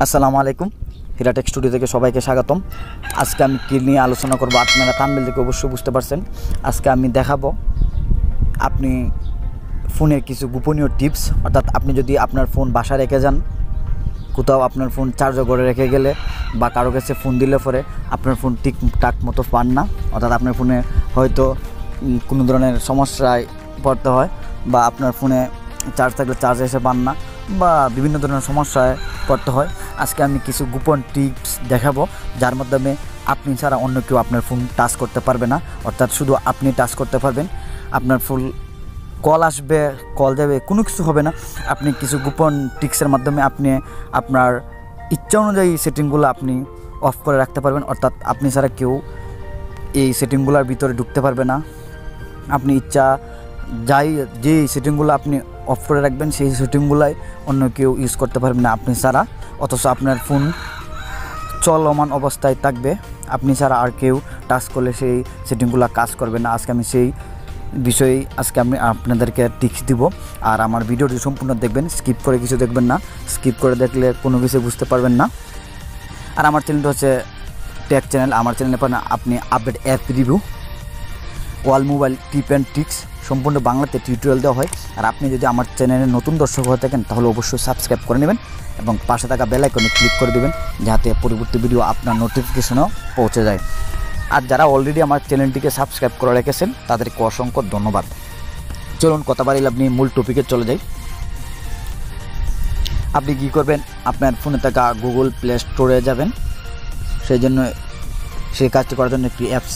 আসসালামু আলাইকুম। হিরা take studio থেকে সবাইকে স্বাগতম। আজকে আমি কি নিয়ে আলোচনা করব আপনারা থাম্বনেল থেকে অবশ্যই বুঝতে পারছেন। আজকে আমি দেখাবো আপনি ফোনের কিছু গোপনীয় টিপস, অর্থাৎ আপনি যদি আপনার ফোন বাসায় রেখে যান, কোথাও আপনার ফোন চার্জ করে রেখে গেলে বা কারো কাছে ফোন দিলে পরে আপনার ফোন ঠিকঠাক মতো পান না, অর্থাৎ আপনার ফোনে হয়তো কোনো ধরনের সমস্যায় পড়তে হয় বা আপনার ফোনে চার্জ থাকলে চার্জ এসে পান না বা বিভিন্ন ধরনের সমস্যায় পড়তে হয়। আজকে আমি কিছু গোপন টিপস দেখাবো যার মাধ্যমে আপনি ছাড়া অন্য কেউ আপনার ফোন টাচ করতে পারবে না, অর্থাৎ শুধু আপনি টাচ করতে পারবেন। আপনার ফোন কল আসবে, কল যাবে, কোনো কিছু হবে না। আপনি কিছু গোপন টিপসের মাধ্যমে আপনি আপনার ইচ্ছা অনুযায়ী সেটিংগুলো আপনি অফ করে রাখতে পারবেন, অর্থাৎ আপনি ছাড়া কেউ এই সেটিংগুলোর ভিতরে ঢুকতে পারবে না। আপনি ইচ্ছা যে সেটিংগুলো আপনি অফ করে রাখবেন সেই সেটিংগুলাই অন্য কেউ ইউজ করতে পারবে না আপনি ছাড়া, অথচ আপনার ফোন চলমান অবস্থায় থাকবে। আপনি ছাড়া আর কেউ টাচ করলে সেই সেটিংগুলো কাজ করবে না। আজকে আমি সেই বিষয়ে আমি আপনাদেরকে টিপস দিব। আর আমার ভিডিওটি সম্পূর্ণ দেখবেন, স্কিপ করে কিছু দেখবেন না। স্কিপ করে দেখলে কোনো কিছু বুঝতে পারবেন না। আর আমার চ্যানেলটা হচ্ছে টেক চ্যানেল। আমার চ্যানেলে পাবেন আপনি update app review, wall mobile tip and tricks, সম্পূর্ণ বাংলাতে টিউটোরিয়াল দেওয়া হয়। আর আপনি যদি আমার চ্যানেলে নতুন দর্শক হয়ে থাকেন তাহলে অবশ্যই সাবস্ক্রাইব করে নেবেন এবং পাশে থাকা বেল আইকনে ক্লিক করে দেবেন যাতে পরবর্তী ভিডিও আপনার নোটিফিকেশনও পৌঁছে যায়। আর যারা অলরেডি আমার চ্যানেলটিকে সাবস্ক্রাইব করে রেখেছেন তাদেরকে অসংখ্য ধন্যবাদ। চলুন কথা বাড়িলে আপনি মূল টপিকে চলে যাই। আপনি কী করবেন, আপনার ফোনে থাকা গুগল প্লে স্টোরে যাবেন। সেই জন্য সেই কাজটি করার জন্য একটি অ্যাপস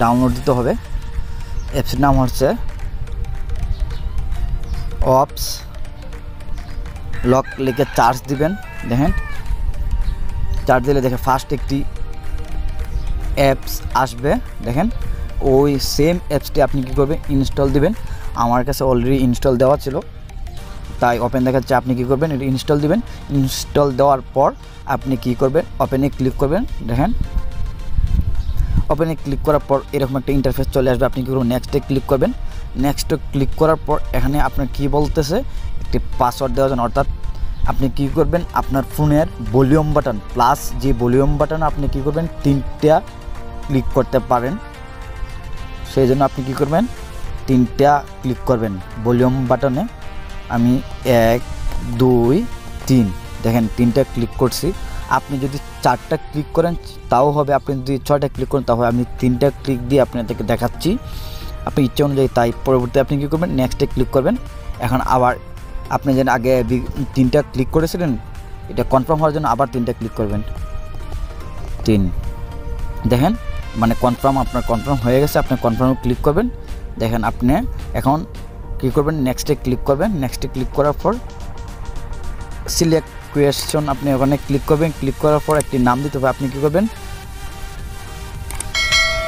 ডাউনলোড দিতে হবে। অ্যাপসের নাম হচ্ছে অপস লক, লিখে চার্জ দিবেন। দেখেন চার্জ দিলে দেখে ফার্স্ট একটি অ্যাপস আসবে। দেখেন ওই সেম অ্যাপসটি আপনি কী করবেন, ইনস্টল দিবেন। আমার কাছে অলরেডি ইনস্টল দেওয়া ছিল তাই ওপেন দেখাচ্ছে। আপনি কী করবেন, এটি ইনস্টল দিবেন। ইনস্টল দেওয়ার পর আপনি কী করবেন, ওপেনে ক্লিক করবেন। দেখেন ওপেনে ক্লিক করার পর এরকম একটা ইন্টারফেস চলে আসবে। আপনি কী করবেন, নেক্সটে ক্লিক করবেন। নেক্সটে ক্লিক করার পর এখানে আপনার কী বলতেছে, একটি পাসওয়ার্ড দেওয়া যান। অর্থাৎ আপনি কী করবেন, আপনার ফোনের ভলিউম বাটন প্লাস যে ভলিউম বাটন আপনি কী করবেন, 3টা ক্লিক করতে পারেন। সেই জন্য আপনি কী করবেন, 3টা ক্লিক করবেন ভলিউম বাটনে। আমি 1 2 3 দেখেন 3টা ক্লিক করছি। আপনি যদি 4টা ক্লিক করেন তাও হবে, আপনি যদি 6টা ক্লিক করেন তাও হবে। আমি 3টা ক্লিক দিয়ে আপনাদেরকে দেখাচ্ছি, আপনি ইচ্ছা অনুযায়ী। তাই পরবর্তী আপনি কী করবেন, নেক্সটে ক্লিক করবেন। এখন আবার আপনি যেন আগে 3টা ক্লিক করেছিলেন এটা কনফার্ম হওয়ার জন্য আবার 3টা ক্লিক করবেন। 3 দেখেন মানে কনফার্ম, আপনার কনফার্ম হয়ে গেছে। আপনি কনফার্মে ক্লিক করবেন। দেখেন আপনি এখন কী করবেন, নেক্সটে ক্লিক করবেন। নেক্সটে ক্লিক করার পর সিলেক্ট কোয়েশ্চন আপনি ওখানে ক্লিক করবেন। ক্লিক করার পর একটি নাম দিতে হবে। আপনি কী করবেন,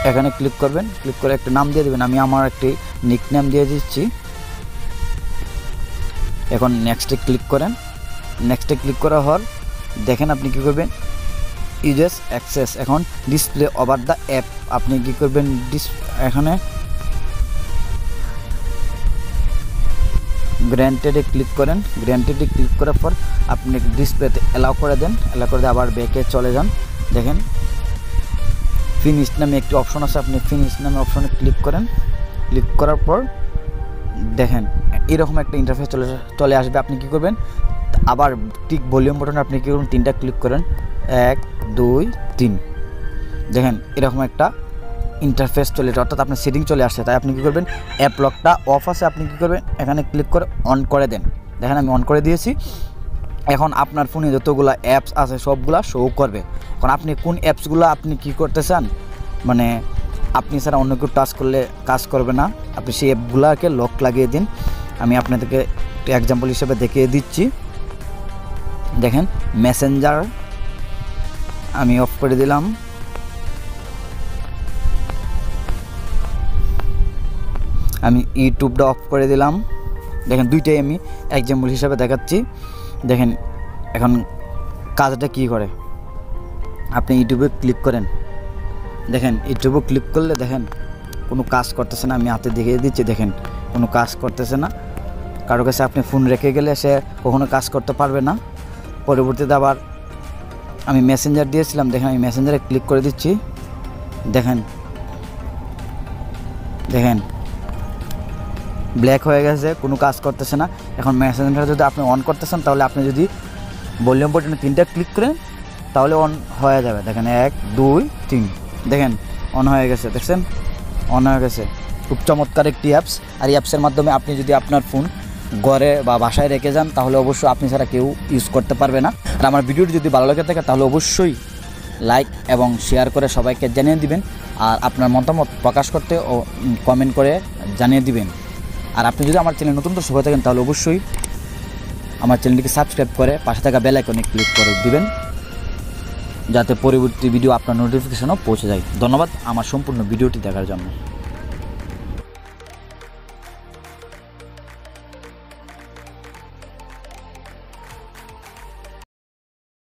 এখানে ক্লিক করবেন। ক্লিক করে একটা নাম দিয়ে দেবেন। আমি আমার একটি নিকনেম দিয়ে দিচ্ছি। এখন নেক্সটে ক্লিক করেন। নেক্সটে ক্লিক করা হওয়ার দেখেন আপনি কী করবেন, ইউজেস অ্যাক্সেস, এখন ডিসপ্লে ওভার দ্য অ্যাপ আপনি কী করবেন, এখানে গ্র্যান্টেডে ক্লিক করেন। গ্র্যান্টেডে ক্লিক করার পর আপনি ডিসপ্লেতে অ্যালাউ করে দেন। অ্যালাউ করে দিয়ে আবার ব্যাকে চলে যান। দেখেন ফিনিশ নামে একটি অপশন আছে, আপনি ফিনিশ নামে অপশনে ক্লিক করেন। ক্লিক করার পর দেখেন এরকম একটা ইন্টারফেস চলে আসবে। আপনি কী করবেন, আবার ঠিক ভলিউম বাটনে আপনি কী করবেন, 3টা ক্লিক করেন। 1 2 3 দেখেন এরকম একটা ইন্টারফেস চলে আসে, অর্থাৎ আপনার সেটিং চলে আসছে। তাই আপনি কী করবেন, অ্যাপ লকটা অফ আছে, আপনি কী করবেন, এখানে ক্লিক করে অন করে দেন। দেখেন আমি অন করে দিয়েছি। এখন আপনার ফোনে যতগুলো অ্যাপস আছে সবগুলা শো করবে। এখন আপনি কোন অ্যাপসগুলো আপনি কী করতে চান, মানে আপনি ছাড়া অন্য কেউ টাচ করলে কাজ করবে না, আপনি সেই অ্যাপগুলোকে লক লাগিয়ে দিন। আমি আপনাদেরকে একটু এক্সাম্পল হিসেবে দেখিয়ে দিচ্ছি। দেখেন মেসেঞ্জার আমি অফ করে দিলাম। আমি ইউটিউবটা অফ করে দিলাম। দেখেন দুইটাই আমি এক্সাম্পল হিসাবে দেখাচ্ছি। দেখেন এখন কাজটা কী করে, আপনি ইউটিউবে ক্লিক করেন। দেখেন ইউটিউবে ক্লিক করলে দেখেন কোনো কাজ করতেছে না। আমি হাতে দেখিয়ে দিচ্ছি, দেখেন কোনো কাজ করতেছে না। কারো কাছে আপনি ফোন রেখে গেলে সে কখনো কাজ করতে পারবে না। পরবর্তীতে আবার আমি মেসেঞ্জার দিয়েছিলাম, দেখেন আমি মেসেঞ্জারে ক্লিক করে দিচ্ছি, দেখেন দেখেন ব্ল্যাক হয়ে গেছে, কোনো কাজ করতেছে না। এখন মেসেঞ্জার যদি আপনি অন করতেছেন তাহলে আপনি যদি ভলিউম বাটনে 3টা ক্লিক করেন তাহলে অন হয়ে যাবে। দেখেন 1 2 3 দেখেন অন হয়ে গেছে, দেখছেন অন হয়ে গেছে। খুব চমৎকার একটি অ্যাপস। আর এই অ্যাপসের মাধ্যমে আপনি যদি আপনার ফোন ঘরে বা বাসায় রেখে যান তাহলে অবশ্যই আপনি ছাড়া কেউ ইউজ করতে পারবে না। আর আমার ভিডিওটি যদি ভালো লাগে থাকে তাহলে অবশ্যই লাইক এবং শেয়ার করে সবাইকে জানিয়ে দিবেন। আর আপনার মতামত প্রকাশ করতে ও কমেন্ট করে জানিয়ে দিবেন। আর আপনি যদি আমার চ্যানেল নতুন দর্শক হয়ে থাকেন তাহলে অবশ্যই আমার চ্যানেলটিকে সাবস্ক্রাইব করে পাশে থাকা বেল আইকনে ক্লিক করে দিবেন, যাতে পরবর্তী ভিডিও আপনার নোটিফিকেশনও পৌঁছে যায়। ধন্যবাদ আমার সম্পূর্ণ ভিডিওটি দেখার জন্য।